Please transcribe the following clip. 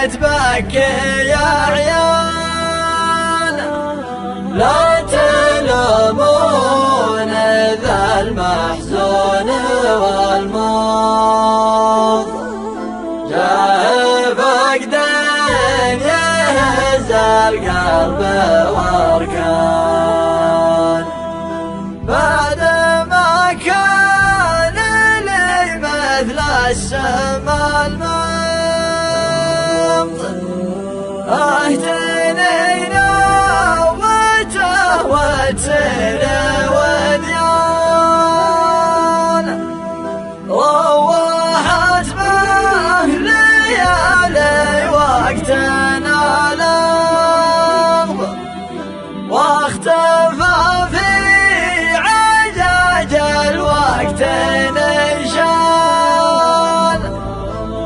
تبكي يا عيال، لا تلومون ذا المحزون والموت، جاء فقدان يهز القلب واركان، بعد ما كان لي مثل السما